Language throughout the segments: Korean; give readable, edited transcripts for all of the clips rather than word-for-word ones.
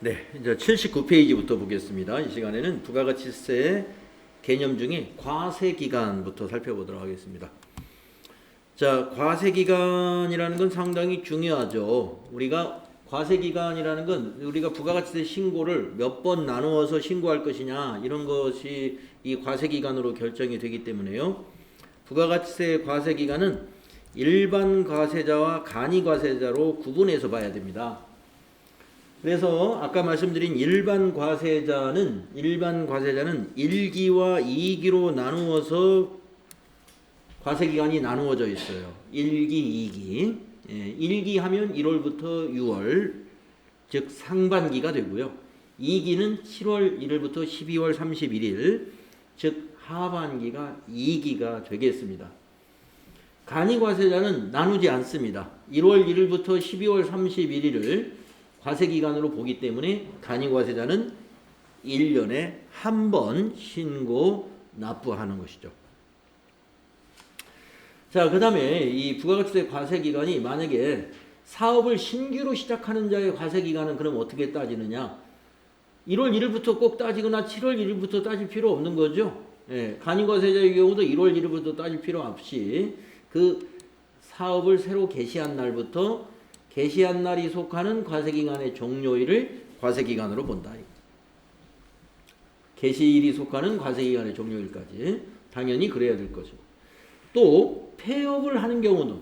네, 이제 79페이지부터 보겠습니다. 이 시간에는 부가가치세 개념 중에 과세기간부터 살펴보도록 하겠습니다. 자, 과세기간이라는 건 상당히 중요하죠. 우리가 과세기간이라는 건 우리가 부가가치세 신고를 몇 번 나누어서 신고할 것이냐 이런 것이 이 과세기간으로 결정이 되기 때문에요. 부가가치세 과세기간은 일반 과세자와 간이 과세자로 구분해서 봐야 됩니다. 그래서 아까 말씀드린 일반 과세자는 1기와 2기로 나누어서 과세기간이 나누어져 있어요. 1기, 2기. 1기 하면 1월부터 6월, 즉 상반기가 되고요. 2기는 7월 1일부터 12월 31일, 즉 하반기가 2기가 되겠습니다. 간이 과세자는 나누지 않습니다. 1월 1일부터 12월 31일을 과세기간으로 보기 때문에 간이과세자는 1년에 한 번 신고 납부하는 것이죠. 자, 그 다음에 이 부가가치세 과세기간이 만약에 사업을 신규로 시작하는 자의 과세기간은 그럼 어떻게 따지느냐? 1월 1일부터 꼭 따지거나 7월 1일부터 따질 필요 없는 거죠. 예, 간이과세자의 경우도 1월 1일부터 따질 필요 없이 그 사업을 새로 개시한 날부터 개시한 날이 속하는 과세기간의 종료일을 과세기간으로 본다. 개시일이 속하는 과세기간의 종료일까지 당연히 그래야 될 것이고, 또 폐업을 하는 경우도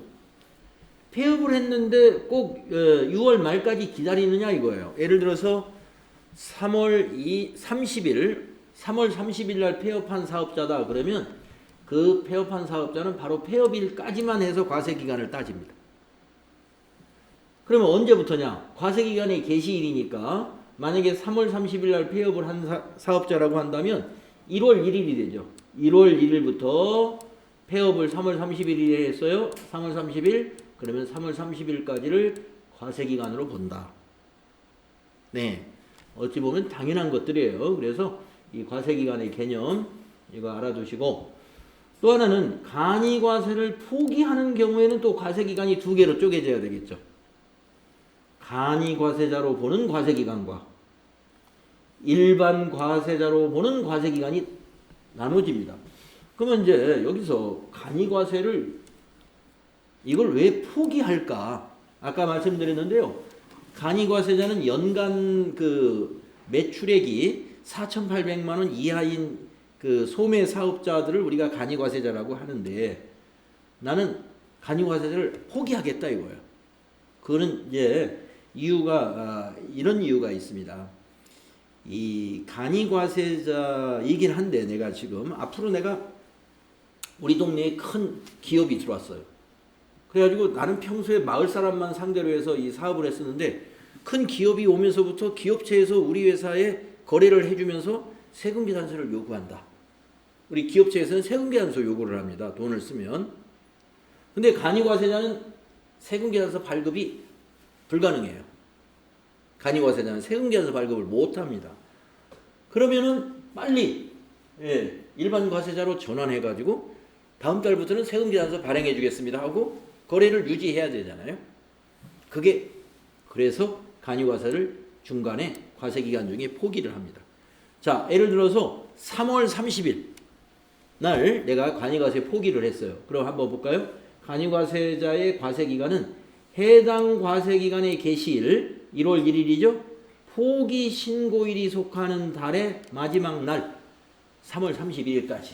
폐업을 했는데 꼭 6월 말까지 기다리느냐 이거예요. 예를 들어서 3월 30일 날 폐업한 사업자다 그러면 그 폐업한 사업자는 바로 폐업일까지만 해서 과세기간을 따집니다. 그러면 언제부터냐? 과세기간의 개시일이니까 만약에 3월 30일 날 폐업을 한 사업자라고 한다면 1월 1일이 되죠. 1월 1일부터 폐업을 3월 31일에 했어요. 3월 30일 그러면 3월 30일까지를 과세기간으로 본다. 네, 어찌 보면 당연한 것들이에요. 그래서 이 과세기간의 개념 이거 알아두시고, 또 하나는 간이과세를 포기하는 경우에는 또 과세기간이 두 개로 쪼개져야 되겠죠. 간이과세자로 보는 과세기간과 일반 과세자로 보는 과세기간이 나눠집니다. 그러면 이제 여기서 간이과세를 이걸 왜 포기할까? 아까 말씀드렸는데요. 간이과세자는 연간 그 매출액이 4,800만 원 이하인 그 소매 사업자들을 우리가 간이과세자라고 하는데, 나는 간이과세자를 포기하겠다 이거예요. 그거는 이제 이유가 이런 이유가 있습니다. 이 간이과세자이긴 한데 내가 지금 앞으로 내가 우리 동네에 큰 기업이 들어왔어요. 그래가지고 나는 평소에 마을 사람만 상대로 해서 이 사업을 했었는데, 큰 기업이 오면서부터 기업체에서 우리 회사에 거래를 해주면서 세금계산서를 요구한다. 우리 기업체에서는 세금계산서 요구를 합니다. 돈을 쓰면. 근데 간이과세자는 세금계산서 발급이 불가능해요. 간이과세자는 세금계산서 발급을 못합니다. 그러면은 빨리 일반 과세자로 전환해가지고 다음 달부터는 세금계산서 발행해 주겠습니다 하고 거래를 유지해야 되잖아요. 그게 그래서 간이과세를 중간에 과세기간 중에 포기를 합니다. 자, 예를 들어서 3월 30일 날 내가 간이과세 포기를 했어요. 그럼 한번 볼까요? 간이과세자의 과세기간은 해당 과세기간의 개시일 1월 1일이죠. 포기 신고일이 속하는 달의 마지막 날 3월 31일까지.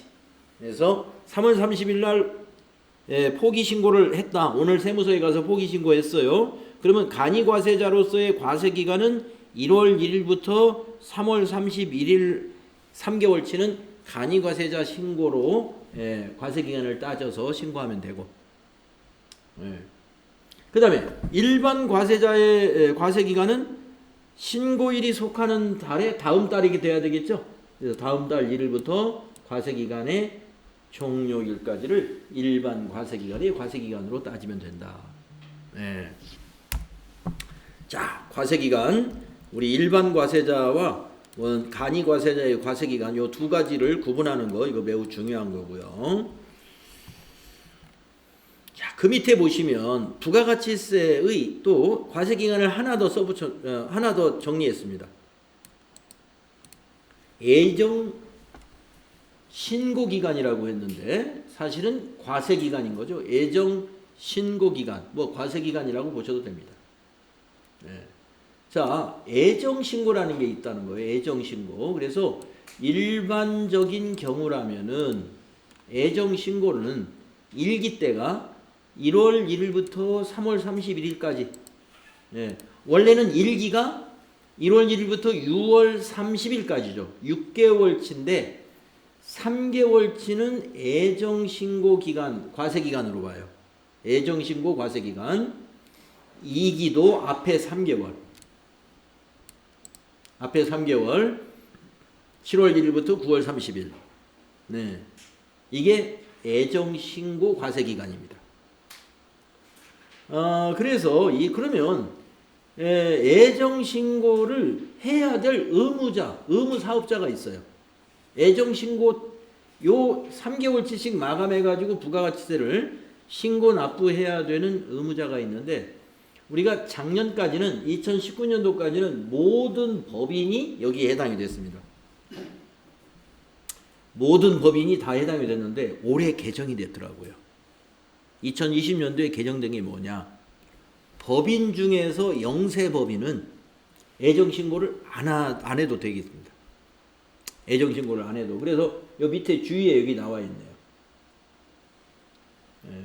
그래서 3월 30일 날 포기 신고를 했다. 오늘 세무서에 가서 포기 신고했어요. 그러면 간이과세자로서의 과세기간은 1월 1일부터 3월 31일 3개월치는 간이과세자 신고로 과세기간을 따져서 신고하면 되고, 그 다음에 일반 과세자의 과세기간은 신고일이 속하는 달의 다음 달이 돼야 되겠죠. 그래서 다음 달 1일부터 과세기간의 종료일까지를 일반 과세기간의 과세기간으로 따지면 된다. 자, 과세기간 우리 일반 과세자와 간이과세자의 과세기간 요 두 가지를 구분하는 거 이거 매우 중요한 거고요. 자, 그 밑에 보시면 부가가치세의 또 과세기간을 하나 더 정리했습니다. 예정 신고기간이라고 했는데 사실은 과세기간인 거죠. 예정 신고기간, 뭐 과세기간이라고 보셔도 됩니다. 네. 자, 예정신고라는 게 있다는 거예요. 예정신고. 그래서 일반적인 경우라면은 예정신고는 일기 때가 1월 1일부터 3월 31일까지. 예. 원래는 일기가 1월 1일부터 6월 30일까지죠. 6개월치인데 3개월치는 예정신고 기간, 과세기간으로 봐요. 예정신고 과세기간. 2기도 앞에 3개월. 앞에 3개월. 7월 1일부터 9월 30일. 네. 이게 예정신고 과세기간입니다. 그래서 그러면 예정신고를 해야 될 의무사업자가 있어요. 예정신고 요 3개월치씩 마감해가지고 부가가치세를 신고 납부해야 되는 의무자가 있는데 우리가 작년까지는 2019년도까지는 모든 법인이 여기에 해당이 됐습니다. 모든 법인이 다 해당이 됐는데 올해 개정이 됐더라고요. 2020년도에 개정된 게 뭐냐? 법인 중에서 영세법인은 예정신고를 안 해도 되겠습니다. 예정신고를 안 해도. 그래서 요 밑에 주의에 여기 나와 있네요. 예.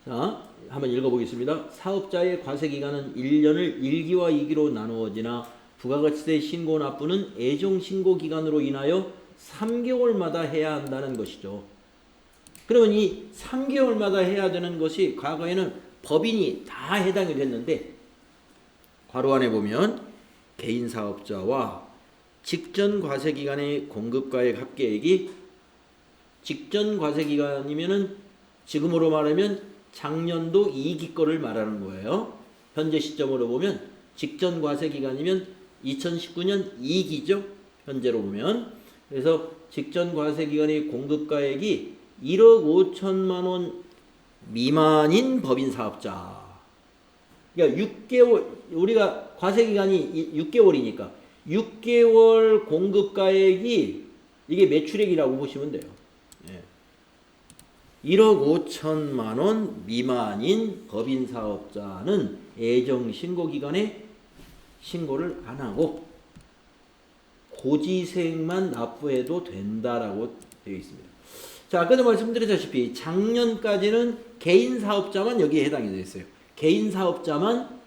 자, 한번 읽어보겠습니다. 사업자의 과세기간은 1년을 1기와 2기로 나누어지나 부가가치세 신고 납부는 예정신고 기간으로 인하여 3개월마다 해야 한다는 것이죠. 그러면 이 3개월마다 해야 되는 것이 과거에는 법인이 다 해당이 됐는데 괄호 안에 보면 개인사업자와 직전 과세기간의 공급가액 합계액이 직전 과세기간이면은 지금으로 말하면 작년도 2기 거를 말하는 거예요. 현재 시점으로 보면 직전 과세기간이면 2019년 2기죠. 현재로 보면. 그래서 직전 과세기간의 공급가액이 1억 5천만 원 미만인 법인사업자. 그러니까 6개월, 우리가 과세기간이 6개월이니까 6개월 공급가액이 이게 매출액이라고 보시면 돼요. 예. 1억 5천만 원 미만인 법인사업자는 예정신고기간에 신고를 안 하고 고지세액만 납부해도 된다라고 되어 있습니다. 자, 아까도 말씀드렸다시피 작년까지는 개인사업자만 여기에 해당이 되어 있어요. 개인사업자만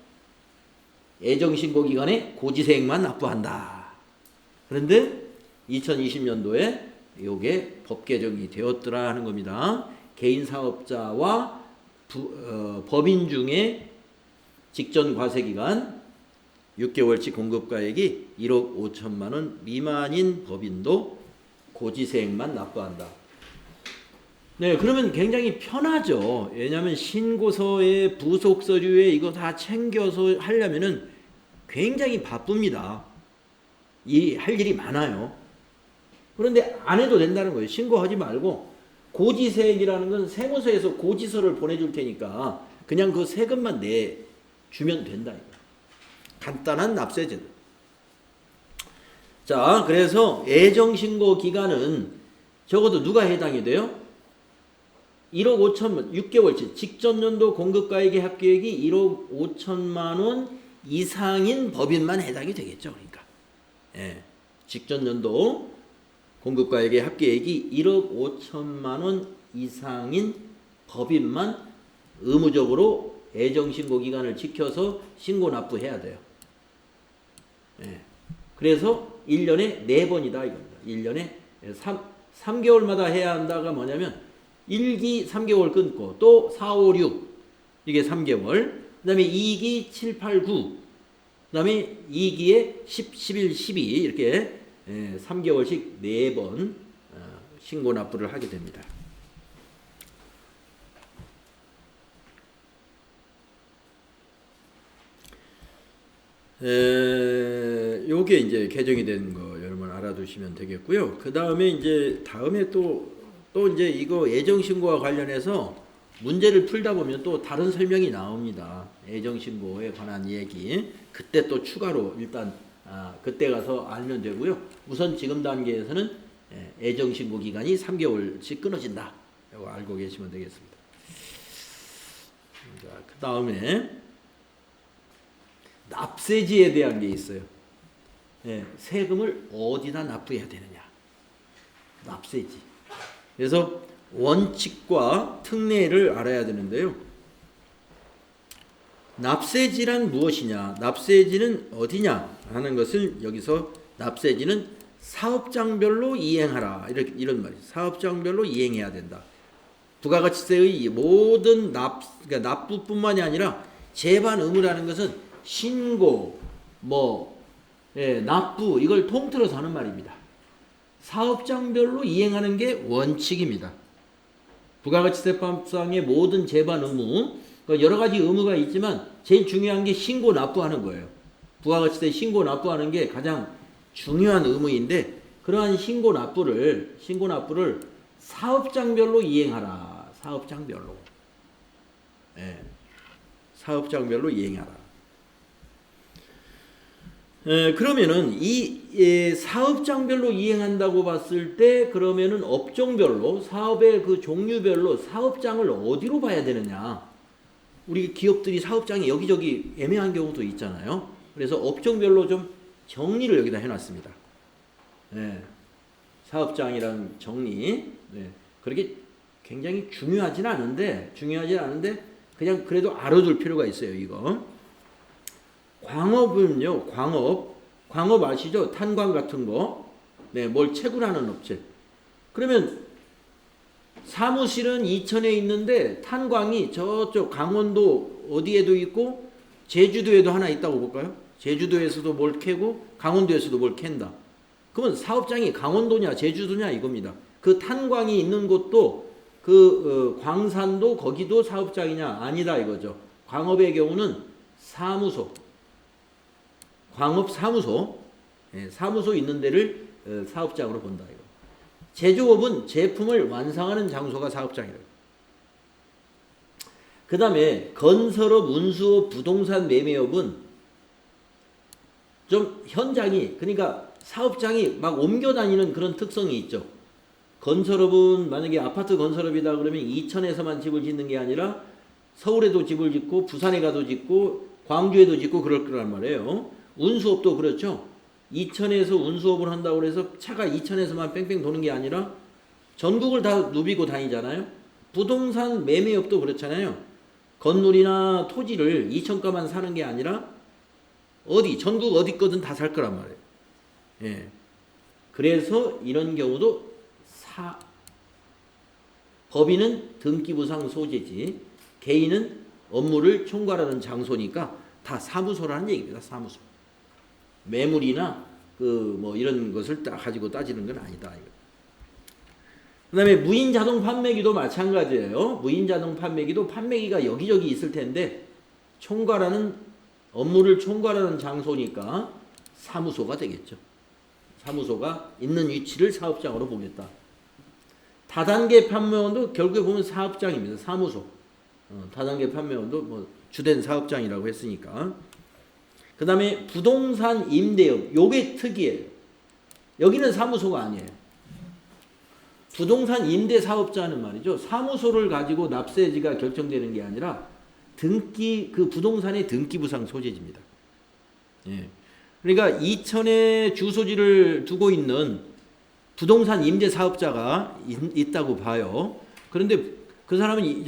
예정신고기간에 고지세액만 납부한다. 그런데 2020년도에 이게 법 개정이 되었더라 하는 겁니다. 개인사업자와 법인 중에 직전 과세기간 6개월치 공급가액이 1억 5천만 원 미만인 법인도 고지세액만 납부한다. 네, 그러면 굉장히 편하죠. 왜냐하면 신고서에 부속 서류에 이거 다 챙겨서 하려면은 굉장히 바쁩니다. 할 일이 많아요. 그런데 안 해도 된다는 거예요. 신고하지 말고 고지세액이라는 건 세무서에서 고지서를 보내줄 테니까 그냥 그 세금만 내주면 된다. 이거. 간단한 납세제도. 자, 그래서 예정신고 기간은 적어도 누가 해당이 돼요? 1억 5천만 6개월치 직전 연도 공급가액의 합계액이 1억 5천만 원 이상인 법인만 해당이 되겠죠. 그러니까 예, 직전 연도 공급가액의 합계액이 1억 5천만 원 이상인 법인만 의무적으로 예정신고 기간을 지켜서 신고 납부해야 돼요. 예, 그래서 1년에 4번이다 이겁니다. 1년에 3개월마다 해야 한다가 뭐냐면 1기 3개월 끊고 또 4, 5, 6 이게 3개월 그 다음에 2기 7, 8, 9 그 다음에 2기에 10, 11, 12 이렇게 3개월씩 4번 신고 납부를 하게 됩니다. 요게 이제 개정이 된 거 여러분 알아두시면 되겠고요. 그 다음에 이제 다음에 또 이제 이거 예정신고와 관련해서 문제를 풀다 보면 또 다른 설명이 나옵니다. 애정신고에 관한 얘기. 그때 또 추가로 일단 그때 가서 알면 되고요. 우선 지금 단계에서는 애정신고 기간이 3개월씩 끊어진다. 이거 알고 계시면 되겠습니다. 자, 그 다음에 납세지에 대한 게 있어요. 세금을 어디다 납부해야 되느냐. 납세지. 그래서 원칙과 특례를 알아야 되는데요. 납세지란 무엇이냐? 납세지는 어디냐? 하는 것을 여기서 납세지는 사업장별로 이행하라. 이런 말이에요. 사업장별로 이행해야 된다. 부가가치세의 모든 그러니까 납부뿐만이 아니라 재반 의무라는 것은 신고, 납부 이걸 통틀어서 하는 말입니다. 사업장별로 이행하는 게 원칙입니다. 부가가치세법상의 모든 재반 의무, 여러 가지 의무가 있지만 제일 중요한 게 신고 납부하는 거예요. 부가가치세 신고 납부하는 게 가장 중요한 의무인데 그러한 신고 납부를 사업장별로 이행하라. 사업장별로. 사업장별로 이행하라. 그러면은 이 사업장별로 이행한다고 봤을 때 그러면은 업종별로 사업의 그 종류별로 사업장을 어디로 봐야 되느냐? 우리 기업들이 사업장이 여기저기 애매한 경우도 있잖아요. 그래서 업종별로 좀 정리를 여기다 해놨습니다. 사업장이라는 정리. 그렇게 굉장히 중요하진 않은데 그냥 그래도 알아둘 필요가 있어요. 이거. 광업은요. 광업 아시죠? 탄광 같은 거. 뭘 채굴하는 업체. 그러면 사무실은 이천에 있는데 탄광이 저쪽 강원도 어디에도 있고 제주도에도 하나 있다고 볼까요? 제주도에서도 뭘 캐고 강원도에서도 뭘 캔다. 그러면 사업장이 강원도냐 제주도냐 이겁니다. 그 탄광이 있는 곳도 광산도 거기도 사업장이냐 아니다 이거죠. 광업의 경우는 사무소, 광업사무소, 사무소 있는 데를 사업장으로 본다 이거. 제조업은 제품을 완성하는 장소가 사업장이라고. 그 다음에 건설업, 운수업, 부동산 매매업은 좀 현장이 그러니까 사업장이 막 옮겨 다니는 그런 특성이 있죠. 건설업은 만약에 아파트 건설업이다 그러면 이천에서만 집을 짓는 게 아니라 서울에도 집을 짓고 부산에 가도 짓고 광주에도 짓고 그럴 거란 말이에요. 운수업도 그렇죠. 이천에서 운수업을 한다고 해서 차가 이천에서만 뺑뺑 도는 게 아니라 전국을 다 누비고 다니잖아요. 부동산 매매업도 그렇잖아요. 건물이나 토지를 이천가만 사는 게 아니라 전국 어디 거든 다 살 거란 말이에요. 그래서 이런 경우도 법인은 등기부상 소재지 개인은 업무를 총괄하는 장소니까 다 사무소라는 얘기입니다. 사무소. 매물이나 이런 것을 가지고 따지는 건 아니다. 그 다음에 무인 자동 판매기도 마찬가지예요. 무인 자동 판매기도 판매기가 여기저기 있을 텐데 업무를 총괄하는 장소니까 사무소가 되겠죠. 사무소가 있는 위치를 사업장으로 보겠다. 다단계 판매원도 결국에 보면 사업장입니다. 사무소. 다단계 판매원도 주된 사업장이라고 했으니까. 그 다음에 부동산 임대업. 요게 특이해요. 여기는 사무소가 아니에요. 부동산 임대 사업자는 말이죠. 사무소를 가지고 납세지가 결정되는 게 아니라 그 부동산의 등기부상 소재지입니다. 그러니까 이천에 주소지를 두고 있는 부동산 임대 사업자가 있다고 봐요. 그런데 그 사람은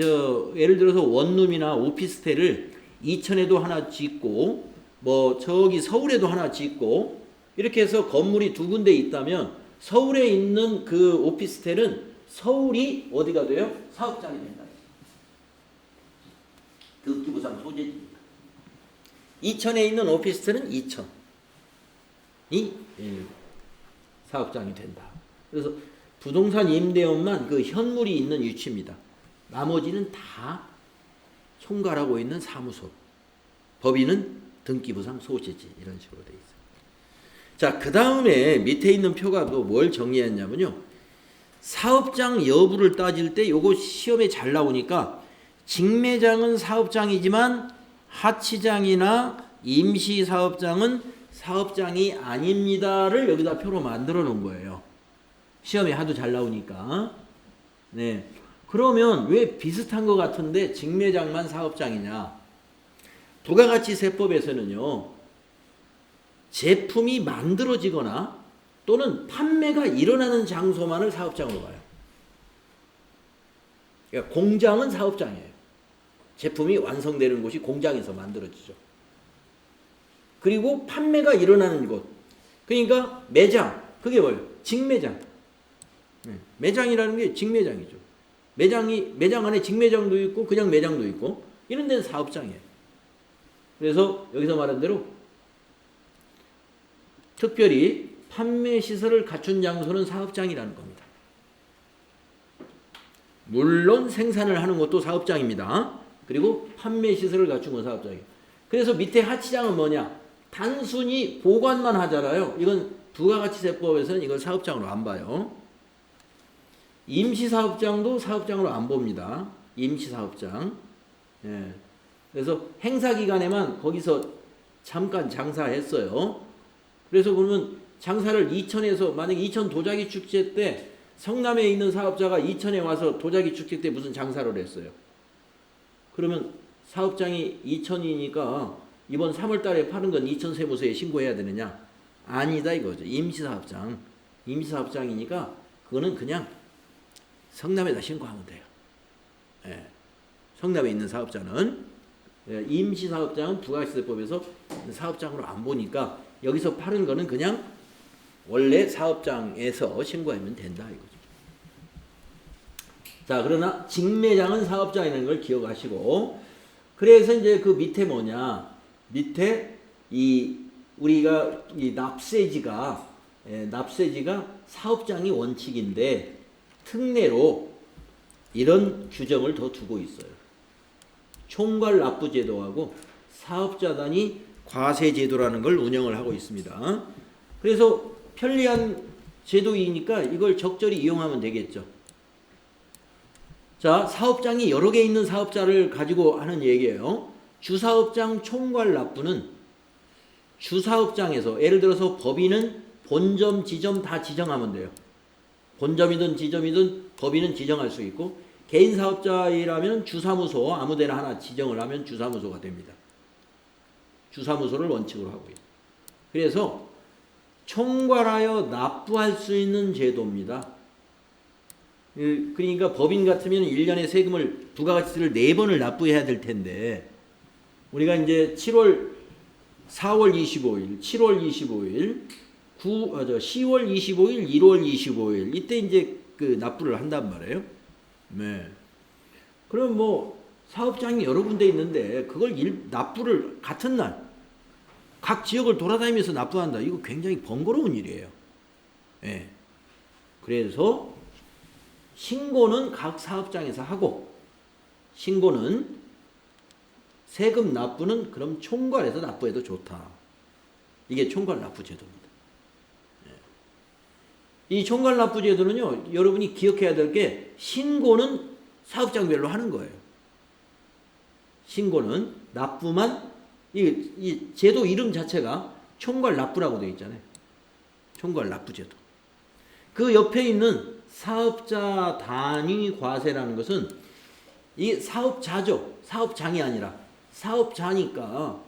예를 들어서 원룸이나 오피스텔을 이천에도 하나 짓고 저기 서울에도 하나 짓고 이렇게 해서 건물이 두 군데 있다면 서울에 있는 그 오피스텔은 서울이 어디가 돼요? 사업장이 된다. 등기부상 소재입니다. 이천에 있는 오피스텔은 이천이 사업장이 된다. 그래서 부동산 임대업만 그 현물이 있는 위치입니다. 나머지는 다 총괄하고 있는 사무소. 법인은 등기부상 소재지. 이런 식으로 되어 있어요. 자, 그 다음에 밑에 있는 표가 또 뭘 정리했냐면요. 사업장 여부를 따질 때 요거 시험에 잘 나오니까 직매장은 사업장이지만 하치장이나 임시사업장은 사업장이 아닙니다를 여기다 표로 만들어 놓은 거예요. 시험에 하도 잘 나오니까. 네. 그러면 왜 비슷한 것 같은데 직매장만 사업장이냐? 부가가치세법에서는요, 제품이 만들어지거나 또는 판매가 일어나는 장소만을 사업장으로 봐요. 그러니까 공장은 사업장이에요. 제품이 완성되는 곳이 공장에서 만들어지죠. 그리고 판매가 일어나는 곳, 그러니까 매장, 그게 뭐예요? 직매장. 매장이라는 게 직매장이죠. 매장 안에 직매장도 있고 그냥 매장도 있고 이런 데는 사업장이에요. 그래서 여기서 말한 대로 특별히 판매 시설을 갖춘 장소는 사업장이라는 겁니다. 물론 생산을 하는 것도 사업장입니다. 그리고 판매 시설을 갖춘 건 사업장이에요. 그래서 밑에 하치장은 뭐냐? 단순히 보관만 하잖아요. 이건 부가가치세법에서는 이걸 사업장으로 안 봐요. 임시사업장도 사업장으로 안 봅니다. 임시사업장. 예. 그래서 행사기간에만 거기서 잠깐 장사했어요. 그래서 그러면 장사를 이천에서, 만약에 이천 도자기 축제 때 성남에 있는 사업자가 이천에 와서 도자기 축제 때 무슨 장사를 했어요. 그러면 사업장이 이천이니까 이번 3월 달에 파는 건 이천 세무서에 신고해야 되느냐? 아니다 이거죠. 임시사업장. 임시사업장이니까 그거는 그냥 성남에다 신고하면 돼요. 예. 성남에 있는 사업자는, 임시사업장은 부가가치세법에서 사업장으로 안 보니까 여기서 파는 거는 그냥 원래 사업장에서 신고하면 된다 이거죠. 자, 그러나 직매장은 사업장이라는 걸 기억하시고, 그래서 이제 그 밑에 뭐냐? 밑에 우리가 이 납세지가 사업장이 원칙인데 특례로 이런 규정을 더 두고 있어요. 총괄납부제도하고 사업자 단위 과세제도라는 걸 운영을 하고 있습니다. 그래서 편리한 제도이니까 이걸 적절히 이용하면 되겠죠. 자, 사업장이 여러 개 있는 사업자를 가지고 하는 얘기예요. 주사업장 총괄납부는 주사업장에서, 예를 들어서 법인은 본점, 지점 다 지정하면 돼요. 본점이든 지점이든 법인은 지정할 수 있고, 개인 사업자이라면 주사무소 아무데나 하나 지정을 하면 주사무소가 됩니다. 주사무소를 원칙으로 하고 있어요. 그래서 총괄하여 납부할 수 있는 제도입니다. 그러니까 법인 같으면 1년에 세금을, 부가가치세를 4번을 납부해야 될 텐데, 우리가 이제 4월 25일, 7월 25일, 10월 25일, 1월 25일 이때 이제 그 납부를 한단 말이에요. 네. 그럼 뭐 사업장이 여러 군데 있는데 그걸 납부를 같은 날 각 지역을 돌아다니면서 납부한다. 이거 굉장히 번거로운 일이에요. 네. 그래서 신고는 각 사업장에서 하고, 신고는 세금 납부는 그럼 총괄해서 납부해도 좋다. 이게 총괄납부제도입니다. 이 총괄납부제도는요, 여러분이 기억해야 될 게 신고는 사업장별로 하는 거예요. 신고는 납부만, 이 제도 이름 자체가 총괄납부라고 되어 있잖아요. 총괄납부제도. 그 옆에 있는 사업자 단위 과세라는 것은 이 사업자죠. 사업장이 아니라 사업자니까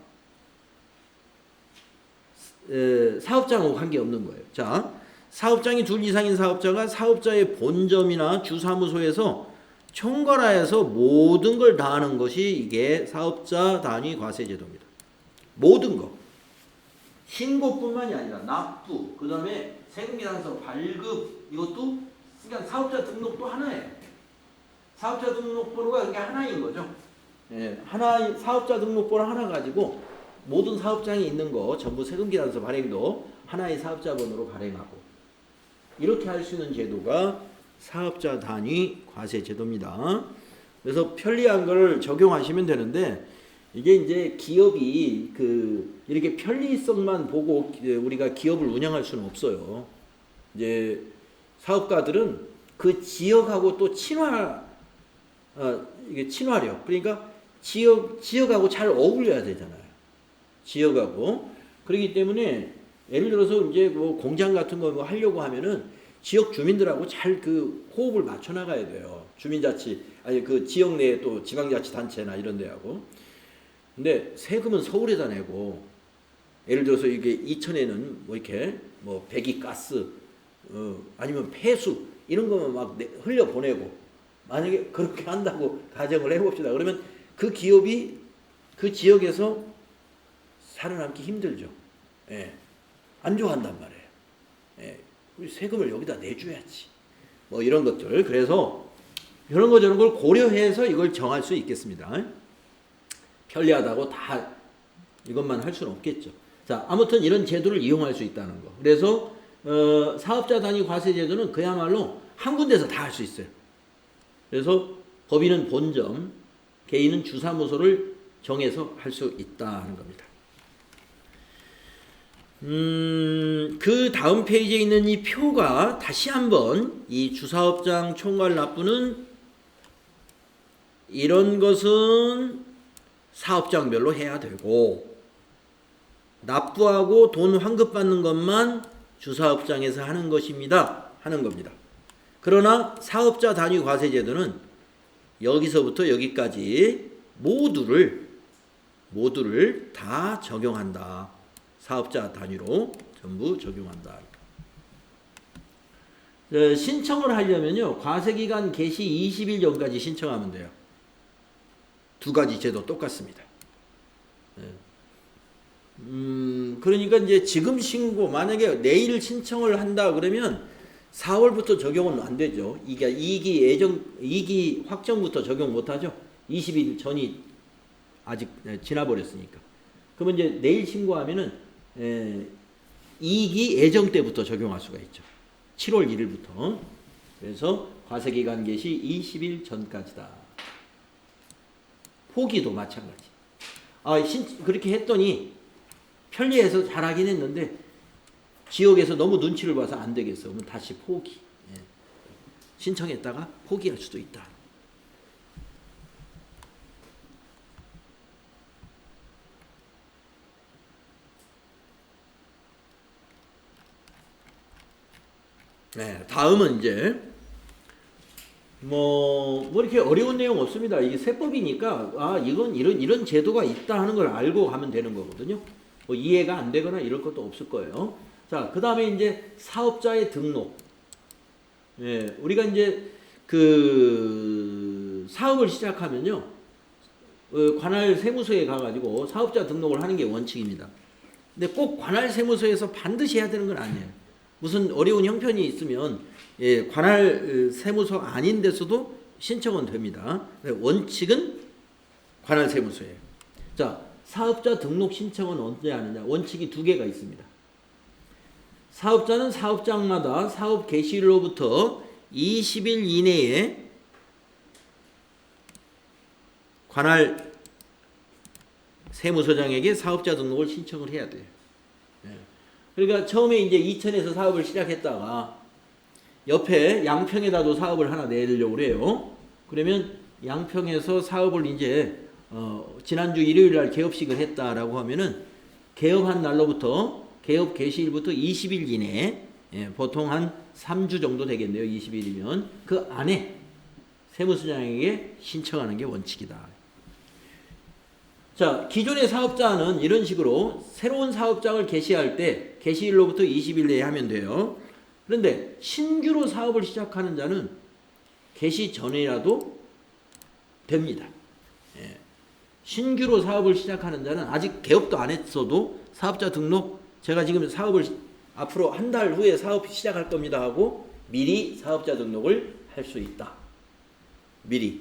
사업장하고 관계없는 거예요. 자, 사업장이 둘 이상인 사업자가 사업자의 본점이나 주사무소에서 총괄하여서 모든 걸 다 하는 것이 이게 사업자 단위 과세제도입니다. 모든 거. 신고뿐만이 아니라 납부, 그 다음에 세금계산서 발급, 이것도 그냥 사업자 등록도 하나예요. 사업자 등록번호가 그게 하나인 거죠. 예, 하나, 사업자 등록번호 하나 가지고 모든 사업장이 있는 거 전부 세금계산서 발행도 하나의 사업자 번호로 발행하고, 이렇게 할 수 있는 제도가 사업자 단위 과세 제도입니다. 그래서 편리한 걸 적용하시면 되는데, 이게 이제 기업이 이렇게 편리성만 보고 우리가 기업을 운영할 수는 없어요. 이제 사업가들은 그 지역하고 또 친화를 이게 친화력, 그러니까 지역하고 잘 어울려야 되잖아요. 지역하고. 그렇기 때문에 예를 들어서 이제 뭐 공장 같은 거 뭐 하려고 하면은 지역 주민들하고 잘 그 호흡을 맞춰 나가야 돼요. 주민자치, 아니 그 지역 내에 또 지방자치단체나 이런 데하고. 근데 세금은 서울에다 내고, 예를 들어서 이게 이천에는 뭐 이렇게 뭐 배기가스, 아니면 폐수 이런 거만 막 흘려 보내고, 만약에 그렇게 한다고 가정을 해봅시다. 그러면 그 기업이 그 지역에서 살아남기 힘들죠. 예. 안 좋아한단 말이에요. 예. 우리 세금을 여기다 내줘야지. 뭐 이런 것들. 그래서 이런 거 저런 걸 고려해서 이걸 정할 수 있겠습니다. 편리하다고 다 이것만 할 수는 없겠죠. 자, 아무튼 이런 제도를 이용할 수 있다는 거. 그래서 사업자 단위 과세 제도는 그야말로 한 군데서 다 할 수 있어요. 그래서 법인은 본점, 개인은 주사무소를 정해서 할 수 있다는 겁니다. 그 다음 페이지에 있는 이 표가 다시 한번 이 주사업장 총괄 납부는 이런 것은 사업장별로 해야 되고, 납부하고 돈 환급받는 것만 주사업장에서 하는 것입니다. 하는 겁니다. 그러나 사업자 단위 과세 제도는 여기서부터 여기까지 모두를 다 적용한다. 사업자 단위로 전부 적용한다. 신청을 하려면요, 과세기간 개시 20일 전까지 신청하면 돼요. 두 가지 제도 똑같습니다. 그러니까 이제 지금 신고, 만약에 내일 신청을 한다 그러면 4월부터 적용은 안 되죠. 이게 2기 확정부터 적용 못 하죠. 20일 전이 아직 지나버렸으니까. 그러면 이제 내일 신고하면은 2기 예정 때부터 적용할 수가 있죠. 7월 1일부터. 그래서 과세기간 개시 20일 전까지다. 포기도 마찬가지. 그렇게 했더니 편리해서 잘하긴 했는데 지역에서 너무 눈치를 봐서 안 되겠어. 그러면 다시 포기. 신청했다가 포기할 수도 있다. 네, 다음은 이제 뭐 이렇게 어려운 내용 없습니다. 이게 세법이니까 이건 이런 제도가 있다 하는 걸 알고 가면 되는 거거든요. 뭐 이해가 안 되거나 이럴 것도 없을 거예요. 자, 그 다음에 이제 사업자의 등록. 예, 우리가 이제 그 사업을 시작하면요, 관할 세무서에 가가지고 사업자 등록을 하는 게 원칙입니다. 근데 꼭 관할 세무서에서 반드시 해야 되는 건 아니에요. 무슨 어려운 형편이 있으면 관할 세무서 아닌 데서도 신청은 됩니다. 원칙은 관할 세무서예요. 자, 사업자 등록 신청은 언제 하느냐? 원칙이 두 개가 있습니다. 사업자는 사업장마다 사업 개시일로부터 20일 이내에 관할 세무서장에게 사업자 등록을 신청을 해야 돼요. 그러니까 처음에 이제 이천에서 사업을 시작했다가 옆에 양평에다도 사업을 하나 내려고 그래요. 그러면 양평에서 사업을 이제 지난주 일요일 날 개업식을 했다라고 하면은 개업한 날로부터 개업 개시일부터 20일 이내에 보통 한 3주 정도 되겠네요. 20일이면 그 안에 세무서장에게 신청하는 게 원칙이다. 자, 기존의 사업자는 이런 식으로 새로운 사업장을 개시할 때 개시일로부터 20일 내에 하면 돼요. 그런데 신규로 사업을 시작하는 자는 개시 전이라도 됩니다. 신규로 사업을 시작하는 자는 아직 개업도 안 했어도 사업자 등록, 제가 지금 사업을 앞으로 한 달 후에 사업 시작할 겁니다 하고 미리 사업자 등록을 할 수 있다. 미리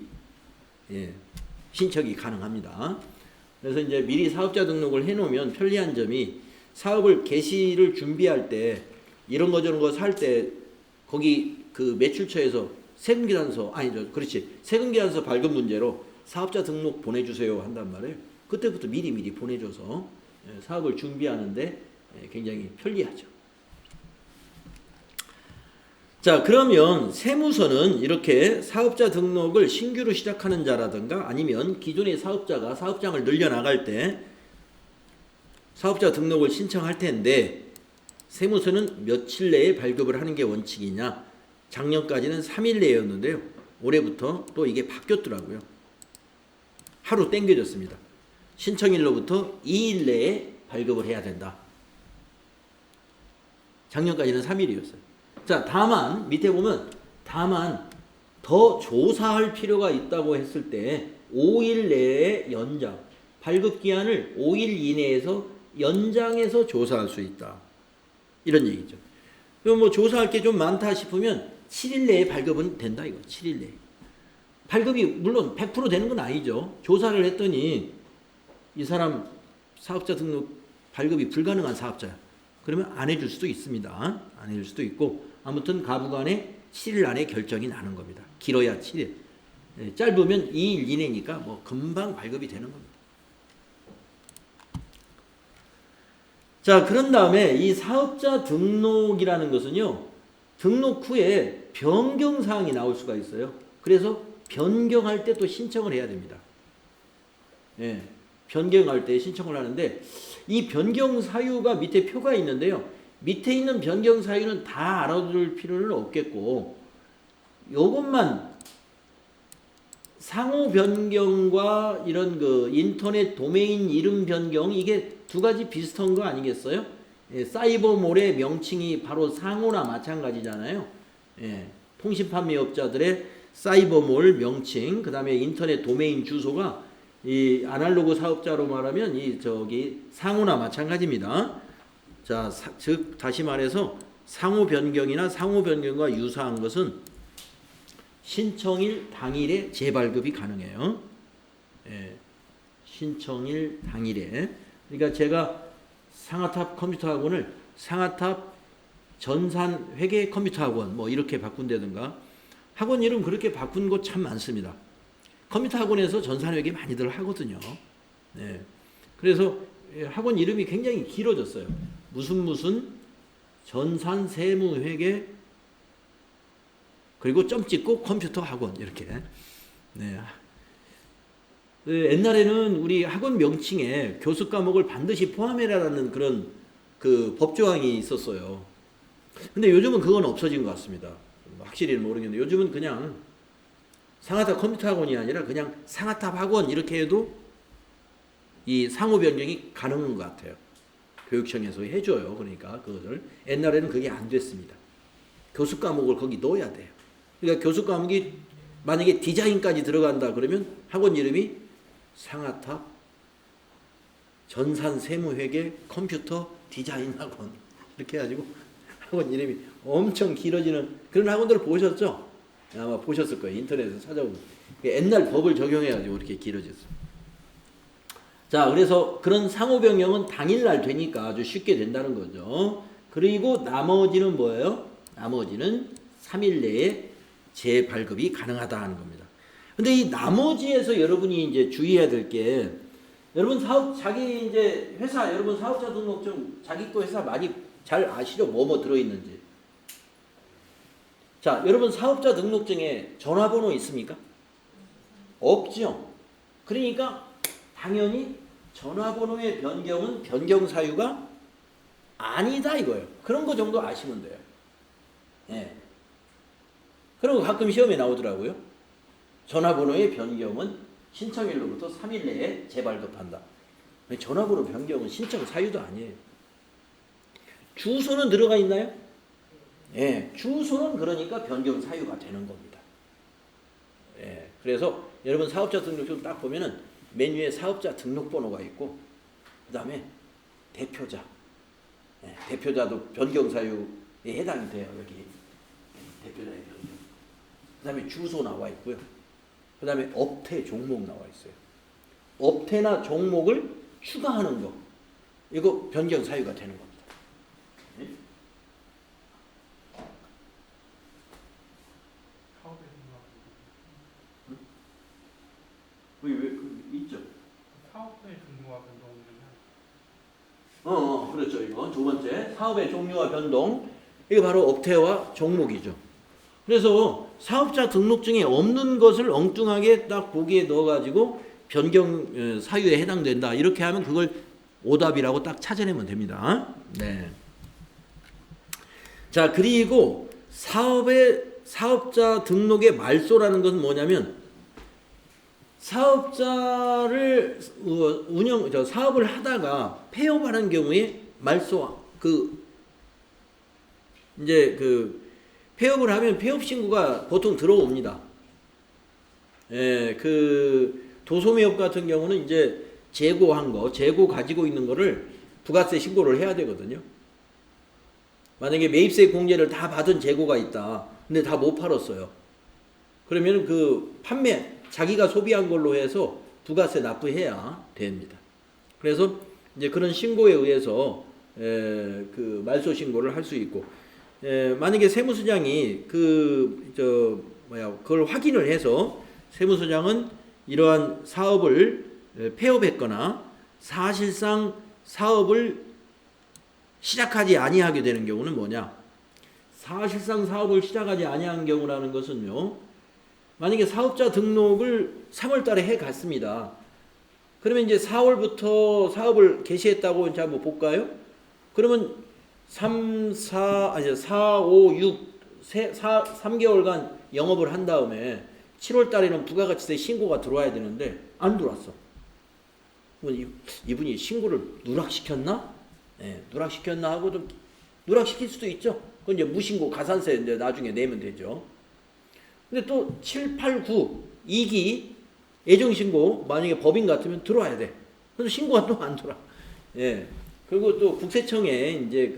신청이 가능합니다. 그래서 이제 미리 사업자 등록을 해놓으면 편리한 점이 사업을 개시를 준비할 때 이런 거 저런 거 살 때 거기 그 매출처에서 세금계산서 발급 문제로 사업자 등록 보내주세요 한단 말이에요. 그때부터 미리 보내줘서 사업을 준비하는데 굉장히 편리하죠. 자, 그러면 세무서는 이렇게 사업자 등록을 신규로 시작하는 자라든가 아니면 기존의 사업자가 사업장을 늘려나갈 때 사업자 등록을 신청할 텐데 세무서는 며칠 내에 발급을 하는 게 원칙이냐? 작년까지는 3일 내였는데요. 올해부터 또 이게 바뀌었더라고요. 하루 땡겨졌습니다. 신청일로부터 2일 내에 발급을 해야 된다. 작년까지는 3일이었어요. 자, 다만 밑에 보면 다만 더 조사할 필요가 있다고 했을 때 5일 내에 연장, 발급 기한을 5일 이내에서 연장해서 조사할 수 있다. 이런 얘기죠. 그럼 뭐 조사할 게 좀 많다 싶으면 7일 내에 발급은 된다 이거. 7일 내에. 발급이 물론 100% 되는 건 아니죠. 조사를 했더니 이 사람 사업자 등록 발급이 불가능한 사업자야. 그러면 안 해줄 수도 있습니다. 안 해줄 수도 있고 아무튼 가부간에 7일 안에 결정이 나는 겁니다. 길어야 7일. 짧으면 2일 이내니까 뭐 금방 발급이 되는 겁니다. 자, 그런 다음에 이 사업자 등록이라는 것은요. 등록 후에 변경사항이 나올 수가 있어요. 그래서 변경할 때 또 신청을 해야 됩니다. 예, 변경할 때 신청을 하는데 이 변경 사유가 밑에 표가 있는데요. 밑에 있는 변경 사유는 다 알아둘 필요는 없겠고 요것만 상호 변경과 이런 그 인터넷 도메인 이름 변경 이게 두 가지 비슷한 거 아니겠어요? 예, 사이버몰의 명칭이 바로 상호나 마찬가지잖아요. 예, 통신 판매업자들의 사이버몰 명칭, 그 다음에 인터넷 도메인 주소가 이 아날로그 사업자로 말하면 이 저기 상호나 마찬가지입니다. 자, 즉 다시 말해서 상호 변경이나 상호 변경과 유사한 것은 신청일 당일에 재발급이 가능해요. 예, 신청일 당일에. 그러니까 제가 상하탑 컴퓨터 학원을 상하탑 전산 회계 컴퓨터 학원 뭐 이렇게 바꾼다든가 학원 이름 그렇게 바꾼 곳 참 많습니다. 컴퓨터 학원에서 전산 회계 많이들 하거든요. 네. 그래서 학원 이름이 굉장히 길어졌어요. 무슨 전산 세무 회계 그리고 점 찍고 컴퓨터 학원 이렇게. 네. 옛날에는 우리 학원 명칭에 교수 과목을 반드시 포함해라라는 그런 그 법조항이 있었어요. 근데 요즘은 그건 없어진 것 같습니다. 확실히는 모르겠는데 요즘은 그냥 상하탑 컴퓨터 학원이 아니라 그냥 상하탑 학원 이렇게 해도 이 상호 변경이 가능한 것 같아요. 교육청에서 해줘요. 그러니까 그것을. 옛날에는 그게 안 됐습니다. 교수 과목을 거기 넣어야 돼요. 그러니까 교수 과목이 만약에 디자인까지 들어간다 그러면 학원 이름이 상하탑 전산 세무회계 컴퓨터 디자인 학원 이렇게 해가지고 학원 이름이 엄청 길어지는 그런 학원들을 보셨죠? 아마 보셨을 거예요. 인터넷에서 찾아보면. 옛날 법을 적용해가지고 이렇게 길어졌어요. 자, 그래서 그런 상호 변경은 당일날 되니까 아주 쉽게 된다는 거죠. 그리고 나머지는 뭐예요? 나머지는 3일 내에 재발급이 가능하다 하는 겁니다. 근데 이 나머지에서 여러분이 이제 주의해야 될 게 여러분 자기 이제 회사 여러분 사업자 등록증 자기 거 회사 많이 잘 아시죠? 뭐뭐 들어있는지. 자, 여러분 사업자 등록증에 전화번호 있습니까? 없죠. 그러니까 당연히 전화번호의 변경은 변경 사유가 아니다 이거예요. 그런 거 정도 아시면 돼요. 예. 그런 거 가끔 시험에 나오더라고요. 전화번호의 변경은 신청일로부터 3일 내에 재발급한다. 전화번호 변경은 신청 사유도 아니에요. 주소는 들어가 있나요? 예, 주소는 그러니까 변경 사유가 되는 겁니다. 예, 그래서 여러분 사업자 등록증 딱 보면은 맨 위에 사업자 등록번호가 있고 그 다음에 대표자, 예, 대표자도 변경 사유에 해당이 돼요. 여기 대표자의 변경. 그 다음에 주소 나와 있고요. 그 다음에 업태 종목 나와 있어요. 업태나 종목을 추가하는 거 이거 변경 사유가 되는 겁니다. 예? 왜 있죠? 사업의 종류와 변동은 그렇죠. 이거 두 번째 사업의 종류와 변동 이거 바로 업태와 종목이죠. 그래서 사업자 등록증에 없는 것을 엉뚱하게 딱 보기에 넣어가지고 변경 사유에 해당된다. 이렇게 하면 그걸 오답이라고 딱 찾아내면 됩니다. 네. 자, 그리고 사업자 등록의 말소라는 것은 뭐냐면 사업자를 사업을 하다가 폐업하는 경우에 말소 폐업을 하면 폐업 신고가 보통 들어옵니다. 예, 도소매업 같은 경우는 이제 재고 가지고 있는 거를 부가세 신고를 해야 되거든요. 만약에 매입세 공제를 다 받은 재고가 있다. 근데 다 못 팔았어요. 그러면 자기가 소비한 걸로 해서 부가세 납부해야 됩니다. 그래서 이제 그런 신고에 의해서 말소 신고를 할 수 있고, 만약에 세무서장이 그걸 확인을 해서 세무서장은 이러한 사업을 폐업했거나 사실상 사업을 시작하지 아니하게 되는 경우는 뭐냐? 사실상 사업을 시작하지 아니한 경우라는 것은요. 만약에 사업자 등록을 3월 달에 해 갔습니다. 그러면 이제 4월부터 사업을 개시했다고 이제 한번 볼까요? 그러면 4, 5, 6, 3개월간 영업을 한 다음에 7월 달에는 부가가치세 신고가 들어와야 되는데 안 들어왔어. 이분이 신고를 누락시켰나? 네, 누락시켰나 하고 좀 누락시킬 수도 있죠. 그건 이제 무신고 가산세 이제 나중에 내면 되죠. 근데 또 7, 8, 9, 2기 예정신고 만약에 법인 같으면 들어와야 돼. 그래서 신고가 또 안 들어와. 예. 그리고 또 국세청에 이제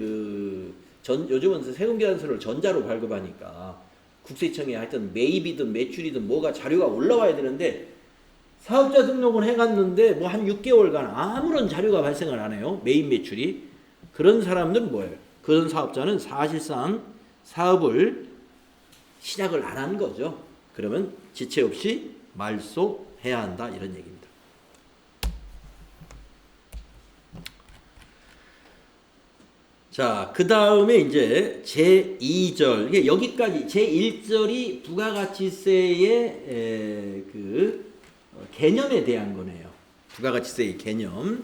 요즘은 세금계산서를 전자로 발급하니까 국세청에 하여튼 매입이든 매출이든 뭐가 자료가 올라와야 되는데 사업자 등록을 해갔는데 뭐 한 6개월간 아무런 자료가 발생을 안 해요. 매입 매출이. 그런 사람들은 뭐예요? 그런 사업자는 사실상 사업을 시작을 안 한 거죠. 그러면 지체 없이 말소해야 한다 이런 얘기입니다. 자, 그 다음에 이제 제2절, 이게 여기까지 제1절이 부가가치세의 개념에 대한 거네요. 부가가치세의 개념.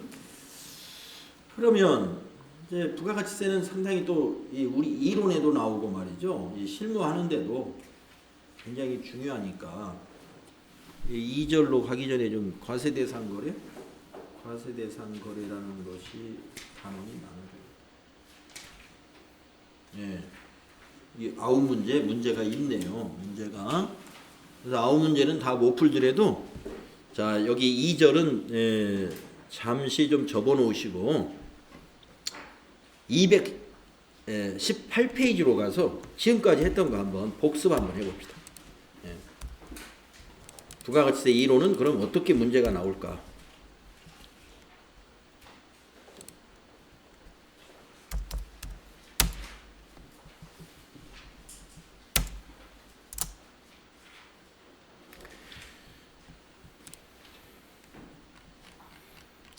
그러면 이제 부가가치세는 상당히 또 우리 이론에도 나오고 말이죠. 실무하는데도 굉장히 중요하니까 2절로 가기 전에 좀 과세대상거래라는 것이 단원이 나눠져요. 예, 이 9문제 문제가 있네요. 문제가. 그래서 9문제는 다 못 풀더라도 자 여기 2절은 잠시 좀 접어놓으시고 218페이지로 가서 지금까지 했던 거 한번 복습 한번 해봅시다. 예. 부가가치세 이론은 그럼 어떻게 문제가 나올까?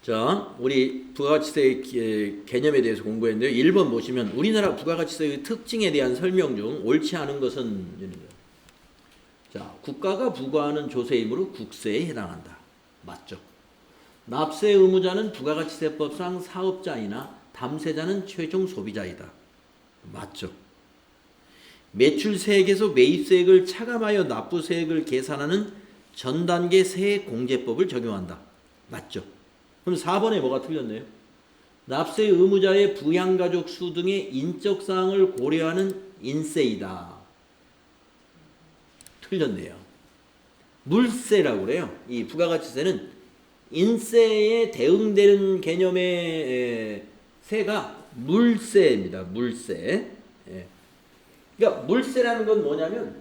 자, 우리 부가가치세의 개념에 대해서 공부했는데요. 1번 보시면 우리나라 부가가치세의 특징에 대한 설명 중 옳지 않은 것은 자, 국가가 부과하는 조세이므로 국세에 해당한다. 맞죠? 납세 의무자는 부가가치세법상 사업자이나 담세자는 최종 소비자이다. 맞죠? 매출세액에서 매입세액을 차감하여 납부세액을 계산하는 전단계 세액공제법을 적용한다. 맞죠? 그럼 4번에 뭐가 틀렸네요? 납세 의무자의 부양가족 수 등의 인적사항을 고려하는 인세이다. 틀렸네요. 물세라고 그래요. 이 부가가치세는 인세에 대응되는 개념의 세가 물세입니다. 물세. 예. 그러니까 물세라는 건 뭐냐면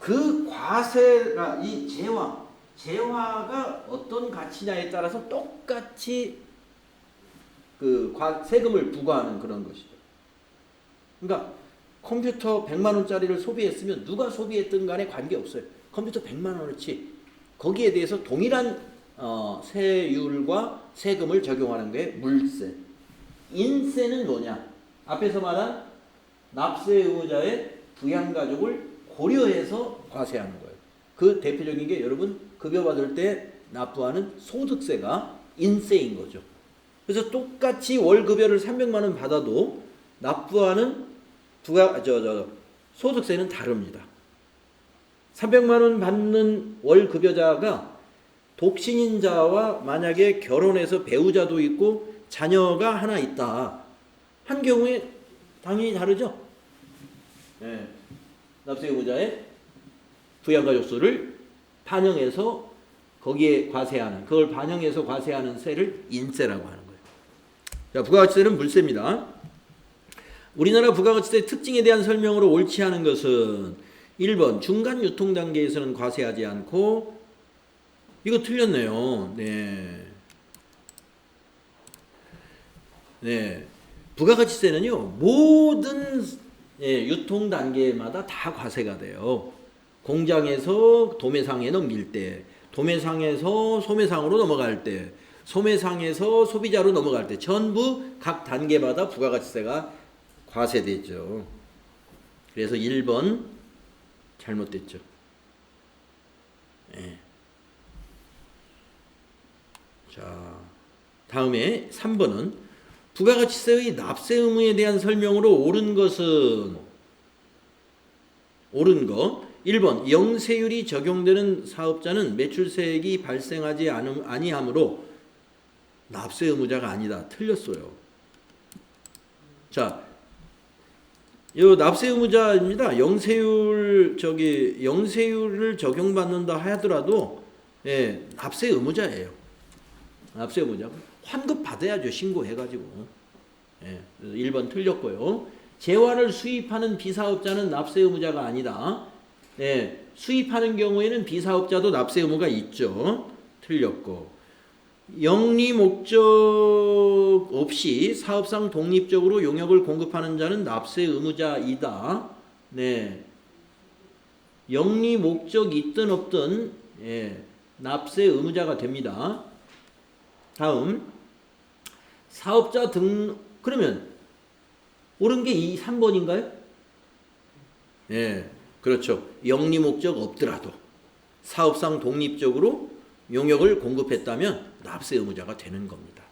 그 과세가 이 재화가 어떤 가치냐에 따라서 똑같이 세금을 부과하는 그런 것이죠. 그러니까 컴퓨터 100만 원짜리를 소비했으면 누가 소비했든 간에 관계없어요. 컴퓨터 100만 원어치 거기에 대해서 동일한 세율과 세금을 적용하는 게 물세. 인세는 뭐냐? 앞에서 말한 납세 의무자의 부양가족을 고려해서 과세하는 거예요. 그 대표적인 게 여러분 급여 받을 때 납부하는 소득세가 인세인 거죠. 그래서 똑같이 월급여를 300만 원 받아도 납부하는 소득세는 다릅니다. 300만 원 받는 월급여자가 독신인자와 만약에 결혼해서 배우자도 있고 자녀가 하나 있다 한 경우에 당연히 다르죠. 네. 납세 의무자의 부양가족 수를 반영해서 거기에 과세하는 그걸 반영해서 과세하는 세를 인세라고 하는 거예요. 자, 부가가치세는 물세입니다. 우리나라 부가가치세의 특징에 대한 설명으로 옳지 않은 것은 1번 중간 유통 단계에서는 과세하지 않고 이거 틀렸네요. 네. 네. 부가가치세는요. 모든 유통 단계마다 다 과세가 돼요. 공장에서 도매상에 넘길 때, 도매상에서 소매상으로 넘어갈 때, 소매상에서 소비자로 넘어갈 때 전부 각 단계마다 부가가치세가 과세되죠. 그래서 1번 잘못됐죠. 네. 자, 다음에 3번은 부가가치세의 납세 의무에 대한 설명으로 옳은 것은 옳은 거 1번 영세율이 적용되는 사업자는 매출세액이 발생하지 아니하므로 납세 의무자가 아니다. 틀렸어요. 자, 이 납세 의무자입니다. 영세율을 적용받는다 하더라도 납세 의무자예요. 납세 의무자. 환급 받아야죠. 신고해가지고. 1번 틀렸고요. 재화를 수입하는 비사업자는 납세 의무자가 아니다. 수입하는 경우에는 비사업자도 납세 의무가 있죠. 틀렸고. 영리 목적 없이 사업상 독립적으로 용역을 공급하는 자는 납세 의무자이다. 네. 영리 목적이 있든 없든 납세 의무자가 됩니다. 다음 사업자 등록 그러면 옳은 게 3번인가요? 그렇죠. 영리 목적 없더라도 사업상 독립적으로 용역을 공급했다면 납세 의무자가 되는 겁니다.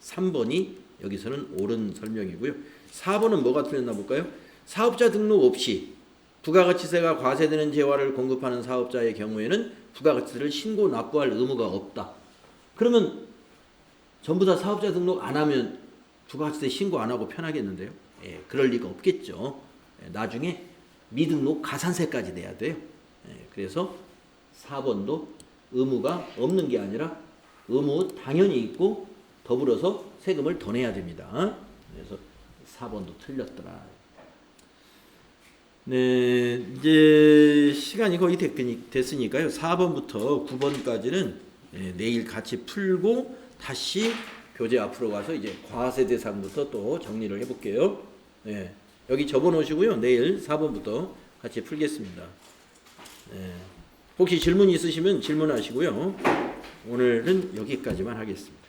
3번이 여기서는 옳은 설명이고요. 4번은 뭐가 틀렸나 볼까요? 사업자 등록 없이 부가가치세가 과세되는 재화를 공급하는 사업자의 경우에는 부가가치세를 신고 납부할 의무가 없다. 그러면 전부 다 사업자 등록 안 하면 부가가치세 신고 안 하고 편하겠는데요? 그럴 리가 없겠죠. 나중에 미등록 가산세까지 내야 돼요. 그래서 4번도 의무가 없는 게 아니라 의무 당연히 있고 더불어서 세금을 더 내야 됩니다. 그래서 4번도 틀렸더라. 네, 이제 시간이 거의 됐으니까요. 4번부터 9번까지는 내일 같이 풀고 다시 교재 앞으로 가서 이제 과세 대상부터 또 정리를 해볼게요. 여기 적어놓으시고요. 내일 4번부터 같이 풀겠습니다. 혹시 질문 있으시면 질문하시고요. 오늘은 여기까지만 하겠습니다.